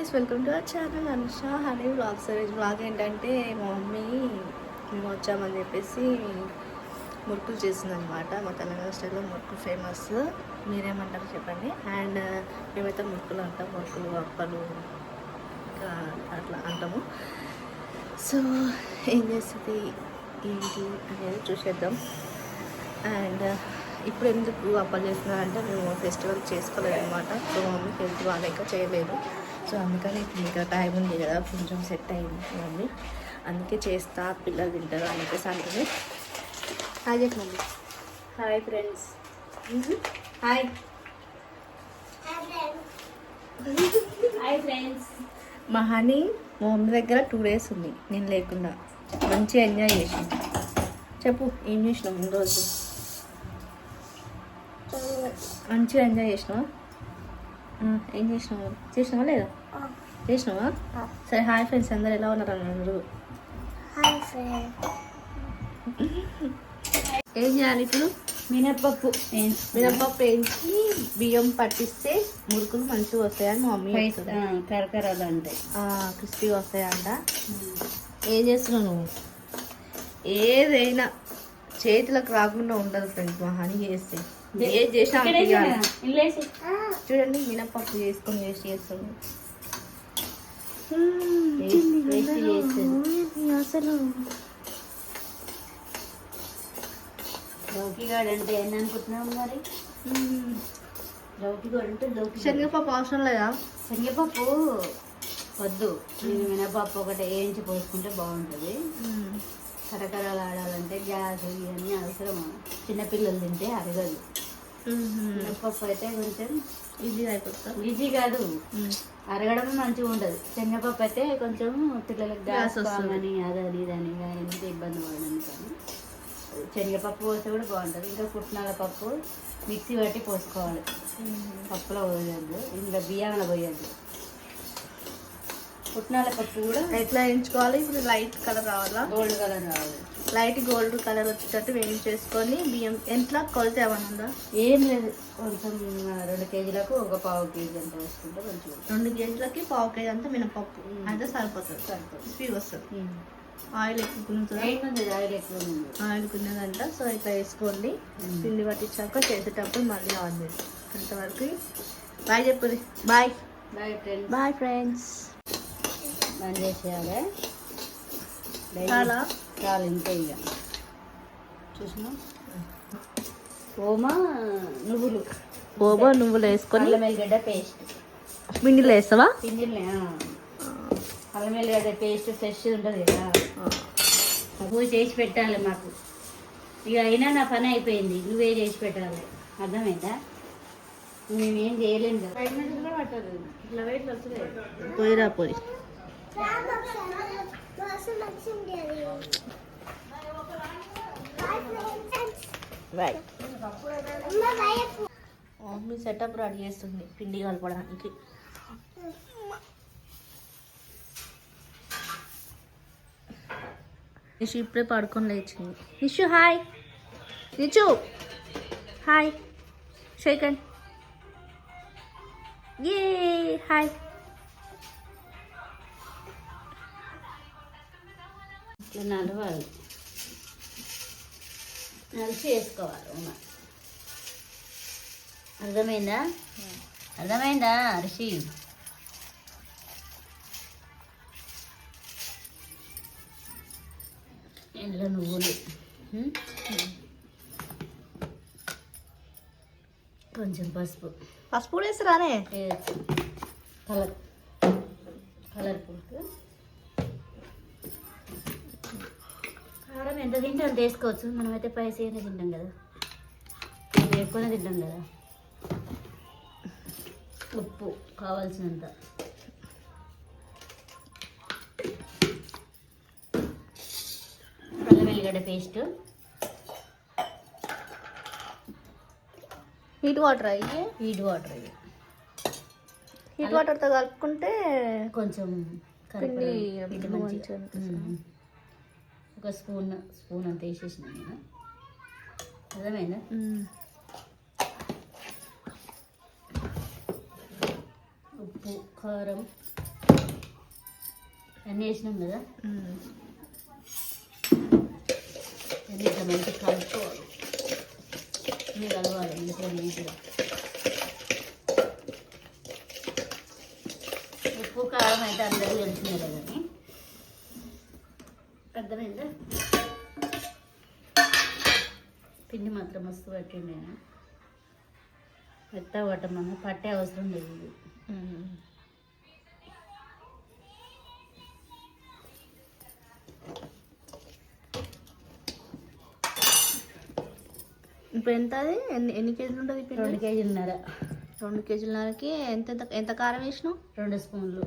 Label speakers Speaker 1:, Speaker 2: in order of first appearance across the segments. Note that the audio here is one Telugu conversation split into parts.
Speaker 1: Guys, welcome to our channel Anusha honey vlogs. Vlog ఏంటంటే మా మమ్మీ మేము వచ్చామని చెప్పేసి మురుకులు చేసిందనమాట. మా తెలంగాణ స్టైల్లో మురుకులు ఫేమస్. మీరేమంటారు చెప్పండి. అండ్ మేమైతే మురుకులు అంటాం, మురుకులు అప్పలు ఇంకా అట్లా అంటాము. సో ఏం చేస్తుంది ఏంటి అనేది చూసేద్దాం. అండ్ ఇప్పుడు ఎందుకు అప్పలు చేస్తున్నారంటే మేము ఫెస్టివల్ చేసుకోలేదు అనమాట. సో మమ్మీకి హెల్త్ బాగాలేక చేయలేదు. సో అందుకని ఇప్పుడు ఇంకా టైం ఉంది కదా, కొంచెం సెట్ అయింది మమ్మీ, అందుకే చేస్తా, పిల్లలు తింటారు అని చెప్పేసి అంటుంది. హాయ్ చెప్పు mummy.
Speaker 2: Hi friends.
Speaker 1: Hi
Speaker 2: hi friends.
Speaker 1: మా హనీ మా మమ్మీ దగ్గర 2 days ఉంది నేను లేకుండా. మంచిగా ఎంజాయ్ చేసింది. చెప్పు ఏం చేసినావు ముందు రోజు? మంచిగా ఎంజాయ్ చేసినావా? ఏం చేసినావా లేదా? చేసినావా? సరే హాయ్ ఫ్రెండ్స్, అందరు ఎలా ఉన్నారు అన్నారు? ఏం చేయాలి ఇప్పుడు?
Speaker 2: మినప్పప్పు
Speaker 1: వేయించి బియ్యం పట్టిస్తే మురుకులు మంచిగా వస్తాయని మా మమ్మీ
Speaker 2: కరకరాలు ఉంటాయి,
Speaker 1: క్రిస్పీగా వస్తాయంట. ఏం చేస్తున్నావు నువ్వు? ఏదైనా చేతులకు రాకుండా ఉండదు ఫ్రెండ్స్ మా హనీ చేస్తే. ఏది చేసినా చూడండి, మినప్పప్పు చేసుకొని వేస్ట్ చేస్తుంది అసలు.
Speaker 2: లౌకిగాడు అంటే ఏంటనుకుంటున్నావు మరి? లౌకిగాడు అంటే
Speaker 1: శనగపప్పు అవసరం లేదా?
Speaker 2: శనగపప్పు వద్దు, మినపప్పు ఒకటి వేయించి పోసుకుంటే బాగుంటుంది. కరకరాలు ఆడాలంటే గ్యాస్ ఇవన్నీ అవసరం. చిన్నపిల్లలు తింటే అరగదు. మినపప్పు అయితే కొంచెం
Speaker 1: ఈజీ అయిపోతుంది.
Speaker 2: ఈజీ కాదు, అరగడం మంచిగా ఉండదు. శనగపప్పు అయితే కొంచెం పిల్లలకు గ్యాస్ వస్తుందని అదని ఇదని ఎంత ఇబ్బంది పడడం. కానీ శనగపప్పు పోస్తే కూడా బాగుంటుంది. ఇంకా పుట్నాల పప్పు మిక్సీ పట్టి పోసుకోవాలి. పప్పులో పోయద్దు, ఇంకా బియ్యంలో పోయద్దు. పుట్నాల పప్పు కూడా
Speaker 1: ఎట్లా వేయించుకోవాలి? ఇప్పుడు లైట్ కలర్ రావాలా?
Speaker 2: గోల్డ్ కలర్ రావాలి.
Speaker 1: లైట్ గోల్డ్ కలర్ వచ్చేటట్టు వేయించేసుకొని బియ్యం ఎంత కొలితే ఏమన్నా ఉందా?
Speaker 2: ఏం లేదు, కొంచెం 2 కేజీలకు ఒక పావు కేజీ అంత వేసుకుంటే కొంచెం.
Speaker 1: 2 కేజీలకి పావు కేజీ అంతా మినపప్పు అయితే సరిపోతుంది. స్వీట్ వస్తుంది. ఆయిల్ ఎక్కువ ఆయిల్ కున్నదంట. సో ఇట్లా వేసుకోండి. పిండి పట్టించాక చేసేటప్పుడు మళ్ళీ ఆన్ చేసి అంతవరకు బాయ్ చెప్పండి. Bye
Speaker 2: bye friends.
Speaker 1: Bye friends.
Speaker 2: బంద్ చేసేయాలి.
Speaker 1: చాలా
Speaker 2: చాలు, ఇంకా ఇక చూసినా ఓమా
Speaker 1: నువ్వులు వేసుకొని
Speaker 2: అల్లం వెల్లిగడ్డ పేస్ట్
Speaker 1: పిండిలో వేస్తావా?
Speaker 2: పిండిలే అల్లం వెల్లిగడ్డ పేస్ట్ ఫ్రెష్ ఉంటుంది కదా, నువ్వు చేసి పెట్టాలి మాకు. ఇక అయినా నా పని అయిపోయింది, నువ్వే చేసి పెట్టాలి. అర్థమైందా? మేమేం చేయలేము కదా. 5 minutes కూడా పట్టదు, ఇట్లా వెయిట్ వస్తుంది.
Speaker 1: పోయిరా పోయి. మమ్మీ సెటప్ రెడీ చేస్తుంది పిండి కలపడానికి. నిషు ఇప్పుడే పడుకొని లేచింది. Nishu hi. Nishu hi. Shake hand. ఏ హాయ్.
Speaker 2: ఇట్లా నలవాలి, నలిచి వేసుకోవాలి. అర్థమైందా? అర్థమైందా రిషి? ఇందులో నువ్వులు, కొంచెం పసుపు
Speaker 1: కూడా వేస్తారానే?
Speaker 2: కలర్ఫుల్. కారం ఎంత తింటే అంత వేసుకోవచ్చు. మనమైతే పైసనే తింటాం కదా, ఎక్కువనే తింటాం కదా. ఉప్పు కావాల్సినంత. అల్లం వెల్లిగడ్డ పేస్ట్.
Speaker 1: హీట్ వాటర్ అయ్యి హీట్ వాటర్తో కలుపుకుంటే
Speaker 2: కొంచెం
Speaker 1: పిండి
Speaker 2: మంచిగా. ఒక స్పూన్ అంత వేసేసిన నేను. అర్థమైందా? ఉప్పు, కారం, అన్నీ వేసినాం కదా,
Speaker 1: ఉమ్.
Speaker 2: అన్నీ ఇట్లా మంచిగా కలుపుకోవాలి. అన్నీ కలవాలి ఇంట్లో నీట్గా. ఉప్పు కారం అయితే అందరికీ తెలిసిందే కానీ అర్థమైందా? పిండి మాత్రం మస్తు పట్టిండి. నేను మెత్తగా పట్టమన్నా పట్టే అవసరం లేదు ఇది.
Speaker 1: ఉమ్. ఇప్పుడు ఎంత అది ఎన్ని కేజీలు ఉంటుంది పిండి?
Speaker 2: 2 కేజీలున్నర.
Speaker 1: 2 కేజీలకి ఎంత ఎంత కారం వేసినావు?
Speaker 2: 2 స్పూన్లు.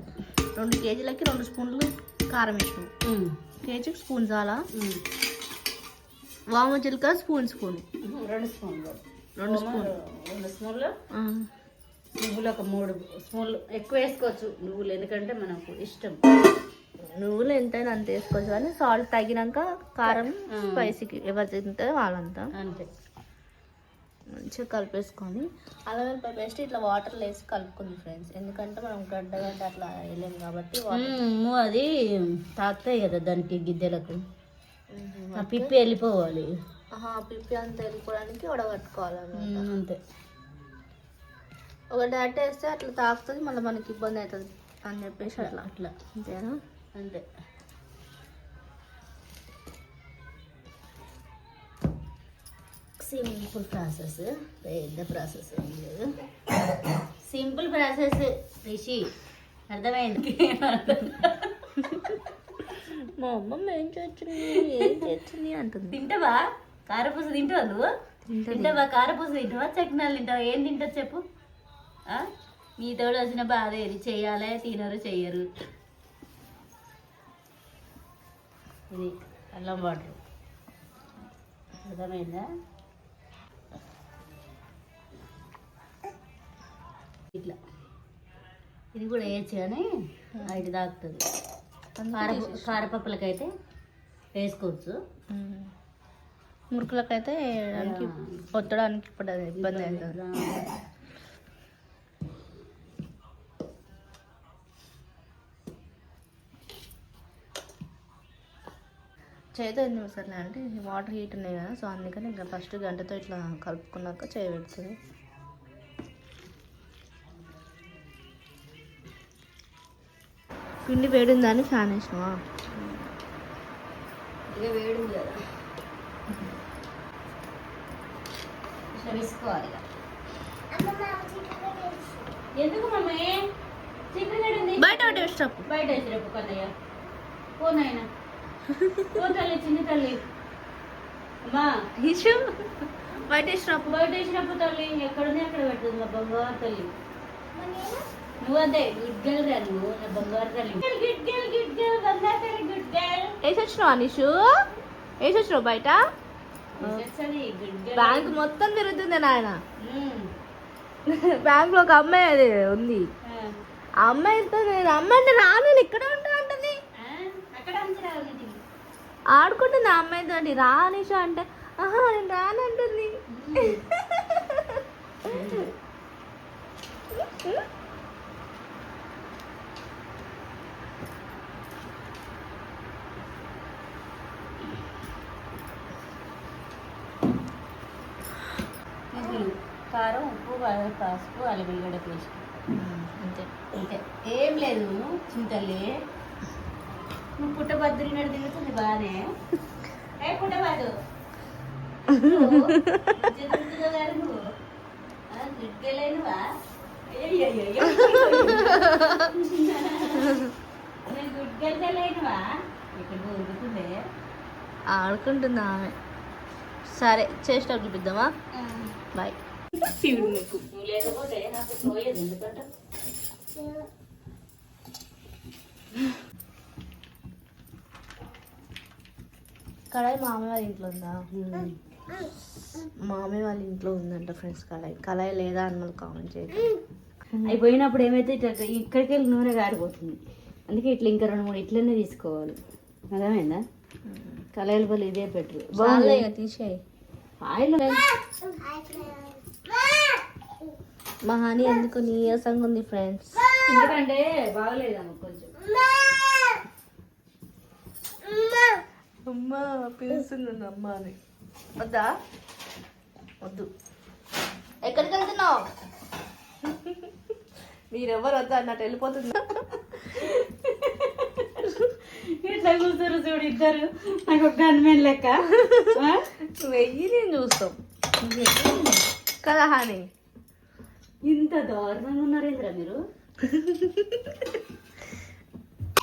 Speaker 1: 2 కేజీలకి 2 స్పూన్లు కారం వేసినావు. కేజీకి స్పూన్ చాలా. వాము జీలకర్ర స్పూన్
Speaker 2: 2 స్పూన్లు.
Speaker 1: 2 స్పూన్లు.
Speaker 2: 2 స్పూన్లు. నువ్వులు ఒక 3 స్పూన్లు ఎక్కువ వేసుకోవచ్చు నువ్వులు, ఎందుకంటే మనకు ఇష్టం.
Speaker 1: నువ్వులు ఎంతైనా అంత వేసుకోవచ్చు కానీ సాల్ట్ తగినాక కారం స్పైసీకి ఎవరు తింటే వాళ్ళంతా.
Speaker 2: అంతే.
Speaker 1: మంచిగా కలిపేసుకొని అల్లం వెల్లిపాయ పేస్ట్ ఇట్లా వాటర్లో వేసి కలుపుకుంది ఫ్రెండ్స్. ఎందుకంటే మనం గడ్డ అట్లా వేయలేము కాబట్టి
Speaker 2: అది తాకుతాయి కదా దానికి గిద్దెలకు, ఆ పిప్పి వెళ్ళిపోవాలి.
Speaker 1: పిప్పి అంతా వెళ్ళిపోవడానికి వడగట్టుకోవాలన్నమాట.
Speaker 2: అంతే.
Speaker 1: ఒక డైరెక్ట్ వేస్తే అట్లా తాకుతుంది, మళ్ళీ మనకి ఇబ్బంది అవుతుంది అని చెప్పేసి అట్లా
Speaker 2: అట్లా
Speaker 1: అంతేనా?
Speaker 2: అంతే. సింపుల్ ప్రాసెస్, పెద్ద ప్రాసెస్ ఏం లేదు. సింపుల్ ప్రాసెస్ రిషి, అర్థమైంది?
Speaker 1: మా అమ్మమ్మ ఏం చేస్తుంది అంటుంది.
Speaker 2: తింటావా కారపూస? తింటావా నువ్వు? తింటావా కారపూస? తింటావా చక్నాలు తింటావా? ఏం తింటావు చెప్పు? మీతోడు వచ్చిన బాధ ఏది? చెయ్యాలే, తినరు చెయ్యరు. ఇది అల్లం వాటర్, అర్థమైందా? ఇట్లా ఇది కూడా వేయచ్చు కానీ ఐదు తాకుతుంది. కారపప్పులకైతే వేసుకోవచ్చు,
Speaker 1: మురుకులకైతే వేయడానికి పొత్తడానికి ఇప్పుడు ఇబ్బంది అవుతుంది. చేతో ఎందుకు సర్లే అంటే వాటర్ హీట్ ఉన్నాయి కదా, సో అందుకని ఇంకా ఫస్ట్ గంటతో ఇట్లా కలుపుకున్నాక చేయబెడుతుంది. పిండి వేడిందని ఫ్యాన్ వేసినావా?
Speaker 2: ఇక వేడింది కదా, ఇట్లా వేసుకోవాలి. ఎందుకు మమ్మీ?
Speaker 1: బయట వేసేటప్పుడు
Speaker 2: బయట వేసేటప్పుడు కన్నయ్య పోనాయన పో తల్లి, చిన్న తల్లి. అమ్మా
Speaker 1: ఇష్యూ బయట వేసినప్పుడు
Speaker 2: బయట వేసినప్పుడు తల్లి ఎక్కడుంది అక్కడ పెడుతుంది మా బంగారు తల్లి. నువ్వంతే గుడ్ గర్ల్ రా, నువ్వు నా బంగారు తల్లి. గుడ్ గర్ల్, గుడ్ గర్ల్, బంగారు తల్లి, గుడ్ గర్ల్.
Speaker 1: వేసొచ్చినావు అనిషు? వేసొచ్చినావు బయట? బ్యాంక్ మొత్తం తిరుగుతుంది నాయన. బ్యాంక్ లో ఒక అమ్మాయి అది ఉంది, ఆ అమ్మాయితో నేను అమ్మాయిని రాను ఇక్కడ ఉంటా అంటుంది, ఆడుకుంటుంది ఆ అమ్మాయితో. రా అనిషు అంటే ఆహా నేను రానంటుంది.
Speaker 2: కారం, ఉప్పు, పసుపు, అల్లం వెల్లిగడ్డ పేస్ట్,
Speaker 1: అంతే.
Speaker 2: అంతే, ఏం లేదు. చింతలే నువ్వు పుట్టబద్దురినట్టు తిరుగుతుంది బాగానే. ఏ పుట్టబద్దు నువ్వు గుడ్డలేనువా? నేను గుడ్డలేనువా? ఇక్కడ దొరుకుతుండే
Speaker 1: ఆడుకుంటుంది ఆమె. సరే చేసేటప్పుడు చూపిద్దామా? బాయ్.
Speaker 2: నువ్వు లేకపోతే నాకు పోయేది ఎందుకంటే
Speaker 1: కళాయి మామయ్య వాళ్ళ ఇంట్లో ఉందా? మామయ్య వాళ్ళ ఇంట్లో ఉందంట ఫ్రెండ్స్ కళాయి. కళాయి లేదా అని మళ్ళీ కామెంట్ చేయండి.
Speaker 2: అయిపోయినప్పుడు ఏమైతే ఇట్లా ఇక్కడికి వెళ్ళి నూనె కారిపోతుంది, అందుకే ఇట్లా ఇంకా 2-3 ఇట్లనే తీసుకోవాలి. అర్థమైందా? కళాయిల బదులు ఇదే బెటర్.
Speaker 1: బాగా తీసేయి.
Speaker 2: ఆయిల్
Speaker 1: మా హనీ ఎందుకు నీరసంగా ఉంది ఫ్రెండ్స్.
Speaker 2: ఎందుకంటే బాగలేదమ్మ కొంచెం.
Speaker 1: అమ్మ పిలుస్తుంది అమ్మ అని. వద్దా? వద్దు. ఎక్కడికి వెళ్తున్నావు? మీరెవరు వద్దా అన్నట్టు వెళ్ళిపోతుందా?
Speaker 2: ఇట్లా కూర్చోరు చూడు ఇద్దరు, నాకు ఒక గన్మెన్ లెక్క.
Speaker 1: వెయ్యి నేను చూస్తాం కదా హాని.
Speaker 2: ఇంత దారుణంగా ఉన్నారేంద్రా మీరు.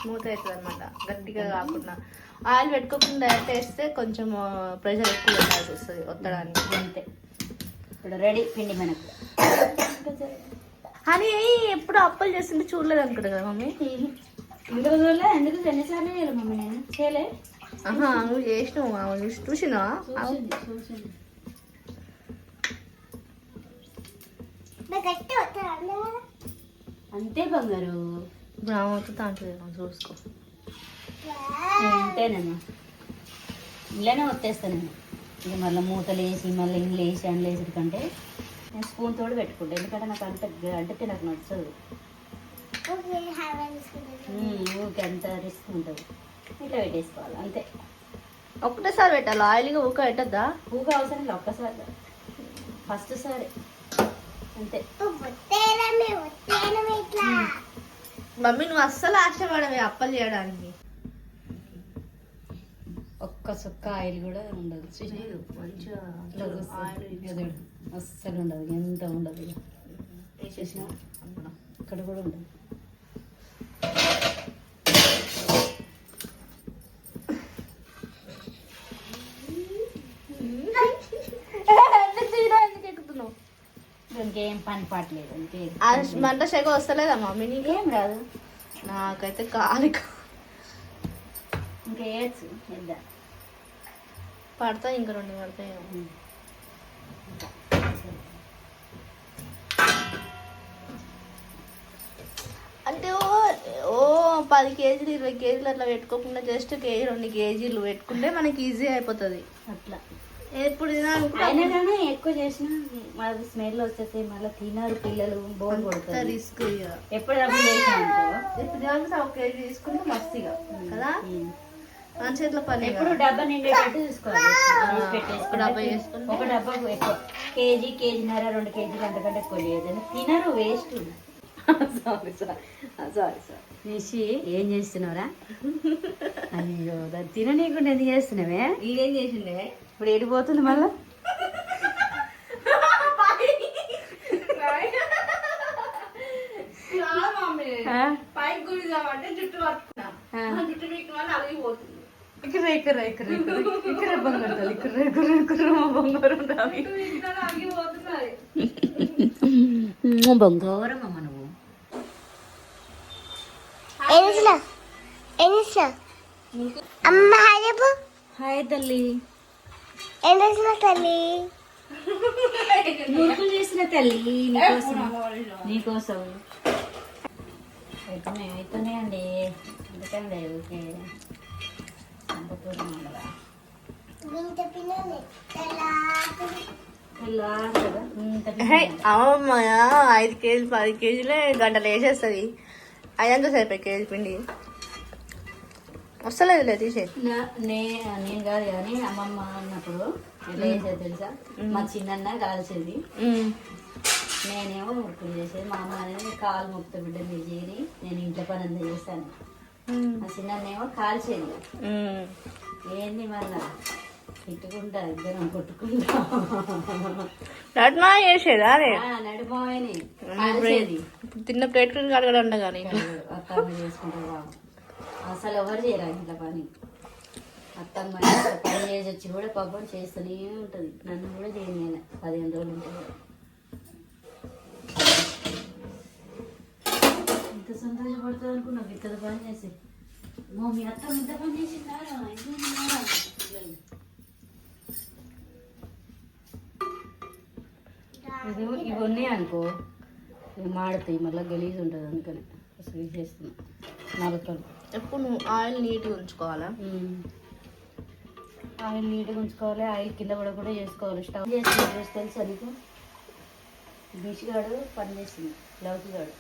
Speaker 1: మూత అవుతుంది అనమాట, గట్టిగా కాకుండా. ఆయిల్ పెట్టుకోకుండా డైరెక్ట్ వేస్తే కొంచెం ప్రెషర్ ఎక్కువ పెట్టాల్సి వస్తుంది ఒత్తడానికి.
Speaker 2: అంతే. ఇప్పుడు రెడీ పిండి మనకు.
Speaker 1: అని ఎప్పుడు అప్పలు చేస్తుంటే చూడలేదు అనుకుంటా కదా మమ్మీ.
Speaker 2: ఇందులో చూడలే, ఎందుకు ఎన్నిసార్లు చేయాలి మమ్మీ? నేను చేయలే.
Speaker 1: నువ్వు చేసినావు, చూసినావా?
Speaker 2: చూసింది. అంతే బంగారు.
Speaker 1: బ్రాహ్మణతో దాంట్లో చూసుకో.
Speaker 2: అంతేనమ్మా, ఇలానే వచ్చేస్తాను నేను. ఇక మళ్ళీ మూతలు వేసి మళ్ళీ ఇంట్లో వేసి అందులో వేసి కంటే నేను స్పూన్ తోడు పెట్టుకుంటాను. ఎందుకంటే నాకు అంటే నాకు నచ్చదు. ఊరికి అంత రిస్క్ ఉంటుంది. ఇట్లా పెట్టేసుకోవాలి అంతే.
Speaker 1: ఒక్కటేసారి పెట్టాలి ఆయిల్గా ఊక పెట్టద్దా?
Speaker 2: ఊక అవసరం లేదు, ఒక్కసారి ఫస్ట్ సారి అంతే.
Speaker 1: మమ్మీ నువ్వు అస్సలు ఆశపడవే అప్పలు చేయడానికి.
Speaker 2: ఒక్క సుక్క ఆయిల్ కూడా ఉండదు.
Speaker 1: మంచిగా
Speaker 2: అస్సలు ఉండదు, ఎంత ఉండదు. ఇక వేసేసిన ఇక్కడ కూడా ఉండదు.
Speaker 1: ఎందుకు ఎక్కుతున్నావు?
Speaker 2: దానికి ఏం పని పాటలేదు. అంతే.
Speaker 1: మంట షేక వస్తలేదా మమ్మీ?
Speaker 2: నీకేం రాదు,
Speaker 1: నాకైతే కాలి
Speaker 2: ఇంకా వేయచ్చు. ఇద్దా
Speaker 1: పడతాయి, ఇంకా 2 పడతాయి. అంటే ఓ 10 కేజీలు 20 కేజీలు అట్లా పెట్టుకోకుండా జస్ట్ కేజీ 2 కేజీలు పెట్టుకుంటే మనకి ఈజీ అయిపోతుంది.
Speaker 2: అట్లా
Speaker 1: ఎప్పుడు తినాలనుకుంటే
Speaker 2: అయినా కానీ ఎక్కువ చేసినా అది స్మెల్ వచ్చేసి మళ్ళీ తినారు పిల్లలు, బోర్ కొడుతుంది.
Speaker 1: రిస్క్.
Speaker 2: ఎప్పుడు చేసినా
Speaker 1: ఇప్పుడు తినాలంటే 1 కేజీ తీసుకుంటే మస్తుగా కదా. మన చేతిలో పని.
Speaker 2: ఎప్పుడు డబ్బా నిండేటట్టు చూసుకోవాలి.
Speaker 1: డబ్బా చేసుకుంటే
Speaker 2: ఒక డబ్బా ఎక్కువ, కేజీన్నర 2 కేజీలు అంతకంటే ఎక్కువ చేయదు. తినరు, వేస్ట్. సారీ నిషి, ఏం చేస్తున్నావురా? అయ్యో, దాన్ని తిననీయకుండా ఎందుకు చేస్తున్నావే?
Speaker 1: ఇదేం చేసిండే?
Speaker 2: ఇప్పుడు ఏడిపోతుంది మళ్ళా.
Speaker 1: పైకి గురిదామంటే జుట్టు పట్టుకున్నా, జుట్టు మీకు అలిగిపోతుంది.
Speaker 2: బంగారం అమ్మ నువ్వు. హాయ్ తల్లి. మురుకులు చేసిన తల్లి నీకోసం. అయితేనే అండి, ఎందుకండి ఓకే.
Speaker 1: అవమ్మా 5 కేజీలు 10 కేజీలే గంటలు వేసేస్తుంది. అదంతా సరిపోయి కేజీ పిండి వస్తలేదు తీసే.
Speaker 2: నేను కాదు కానీ అమ్మమ్మ అన్నప్పుడు ఎట్లా చేసేది తెలుసా? మా చిన్న కాల్చేది, నేనేమో ముక్కులు చేసేది. మా అమ్మ అనేది కాలు ముక్త బిడ్డ మీరు చేరి నేను ఇంట్లో పని అంతా చేస్తాను. మా చిన్నేమో కాల్చేది. ఏంది మళ్ళా తిట్టుకుంటా, ఇద్దరం కొట్టుకుంటా.
Speaker 1: నడుమా చేసేదా?
Speaker 2: నడిపోయి
Speaker 1: తిన్న ప్లేట్ కడగడం కానీ
Speaker 2: అత్తమ్మ చేసుకుంటారు బాబు. అసలు ఎవరు చేయరా ఇంట్లో పని. అత్తమ్మ పని చేసి వచ్చి కూడా పాపం చేస్తూనే ఉంటుంది. నన్ను కూడా చేయను, నేను 15 రోజులు ఉంటుంది. ఎంత సంతోషపడుతుంది అనుకున్నావు ఇంత పని చేసి. మీ అత్తమ్మ ఇంత పని చేసిందారా? ఇవన్నీ అనుకో మాడుతాయి, మళ్ళీ గలీజ్ ఉంటుంది. అందుకని అసలు ఇది చేస్తున్నా నలకలు.
Speaker 1: ఎప్పుడు నువ్వు ఆయిల్ నీట్గా ఉంచుకోవాలా?
Speaker 2: ఆయిల్ నీట్గా ఉంచుకోవాలి, ఆయిల్ కింద కూడా చేసుకోవాలి. స్టవ్ చేస్తుంది తెలుసా నీకు? బిషిగాడు పని చేస్తుంది, లౌకిగాడు.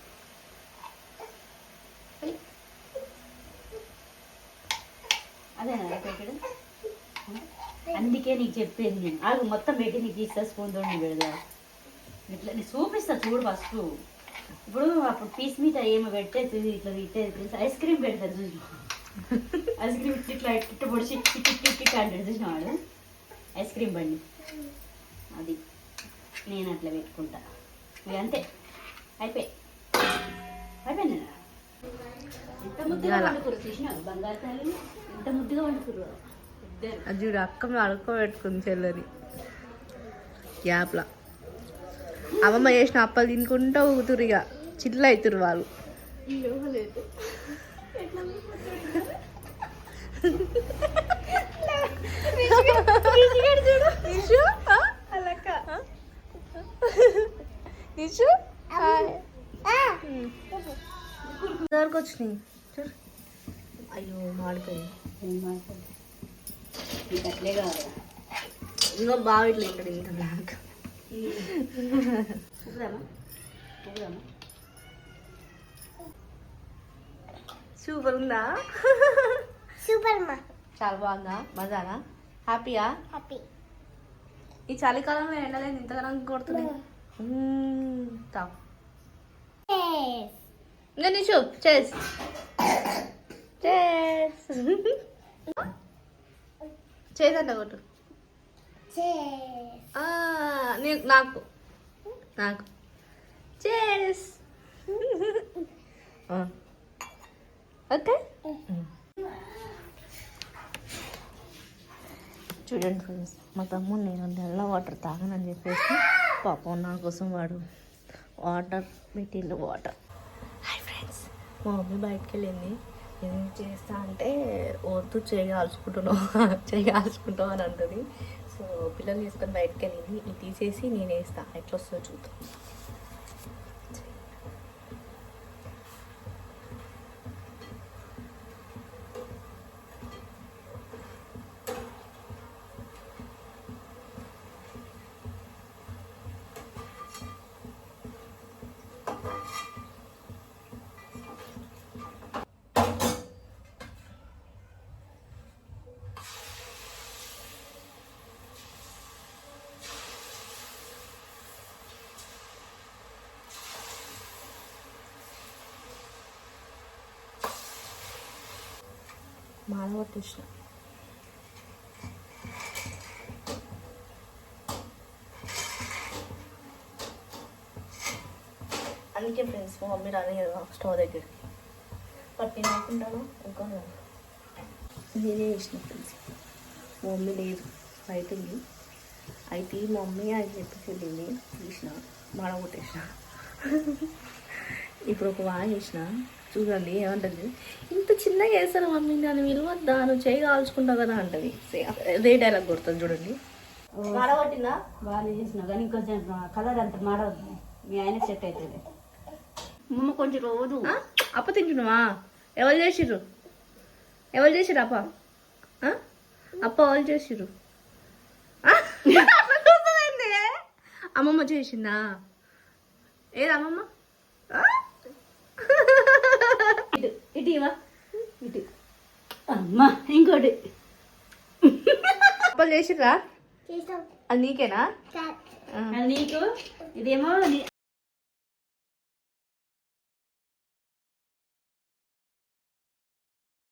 Speaker 2: అదేనా ఇక్కడ అందుకే నీకు చెప్పేది నేను ఆగు మొత్తం పెట్టి నీకు తీస్తా స్పూన్ తోటి పెడదా ఇట్లా నీకు చూపిస్తా చూడు ఫస్ట్ ఇప్పుడు అప్పుడు పీస్ మీద ఏమో పెట్టేది ఇట్లా తిట్టేది ఫ్రెండ్స్ ఐస్ క్రీమ్ పెడతారు చూసి ఐస్ క్రీమ్ ఇట్లా ఇట్లా పొడిచి ఇట్లా అంటాడు చూసిన వాడు ఐస్ క్రీమ్ బండి అది నేను అట్లా పెట్టుకుంటా ఇక అంతే అయిపోయింది ఎంత ముద్దుగా వండుకురు చూసిన బంగారు తల్లి ఎంత ముద్దుగా వండుకురు ఇద్దరు
Speaker 1: అది చూడు అక్క అడుక్కోబెట్టుకుంది చెల్లని గ్యాప్లా అమ్మమ్మ చేసిన అప్పలు తినుకుంటా ఊగుతురు ఇక చిల్ల అవుతురు వాళ్ళు వరకు వచ్చినాయి అయ్యో మాడిపోయి
Speaker 2: నీకు అట్లే కావాలి
Speaker 1: ఇంకా బాగా ఇట్లా ఇక్కడ ఇంత బ్లాక్
Speaker 2: చూద్దామా చూద్దామా
Speaker 1: సూపర్ ఉందా
Speaker 3: సూపర్ మా
Speaker 1: చాలా బాగుందా మజానా హ్యాపీయా
Speaker 3: హ్యాపీ
Speaker 1: ఈ చలికాలంలో ఎండలేదు ఇంతగానం కొడుతున్నాయి ఇంకా నిషు చేస్ చేసంట కొట్టు నాకు నాకు చేస్ ఓకే చూడండి ఫ్రెండ్స్ మా తమ్ముడు నేను నెల వాటర్ తాగనని చెప్పేసి పాపం నా కోసం వాడు వాటర్ పెట్టిండు వాటర్ హాయ్ ఫ్రెండ్స్ మా మమ్మీ బయటకు వెళ్ళింది ఏం చేస్తా అంటే వద్దు చేయాల్చుకుంటావు అని అంటుంది సో పిల్లలు తీసుకొని బయటకు వెళ్ళింది ఇది తీసేసి నేను వేస్తా ఎట్లా వస్తుందో చూద్దాం మాల కొట్టేసిన అందుకే ఫ్రెండ్స్ మా మమ్మీ రాని కదా స్టవ్ దగ్గరికి బట్ నేను అనుకుంటాను ఇంకా నేనే వేసిన ఫ్రెండ్స్ మా మమ్మీ లేదు బయట ఉంది అయితే మా మమ్మీ అని చెప్పేసి వెళ్ళింది తీసిన మాల కొట్టేసిన ఇప్పుడు ఒక వాయి వేసిన చూడండి ఏమంటుంది ఇంత చిన్నగా వేస్తారు మమ్మీ నన్ను విలువద్దా నువ్వు చేయి కాల్చుకుంటావు కదా అంటది అదే డైలాగ్ కొడుతుంది చూడండి మాడబట్టిందా
Speaker 2: బాగా చేసినావు కానీ ఇంకొంచెం కలర్ అంత మాడవద్దు మీ ఆయన సెట్ అవుతుంది మమ్మ కొంచెం రోజు
Speaker 1: అప్ప తింటున్నావా ఎవరు చేసిర్రు అప్ప అప్ప ఎవరు చేసిర్రు అమ్మమ్మ చేసిందా ఏది అమ్మమ్మ
Speaker 2: ఇటు ఇటు ఇవా ఇటు అమ్మా ఇంకోటి
Speaker 1: అప్పలు చేసిర్రా
Speaker 3: చేసాం
Speaker 1: అది నీకేనా
Speaker 2: నీకు ఇదేమో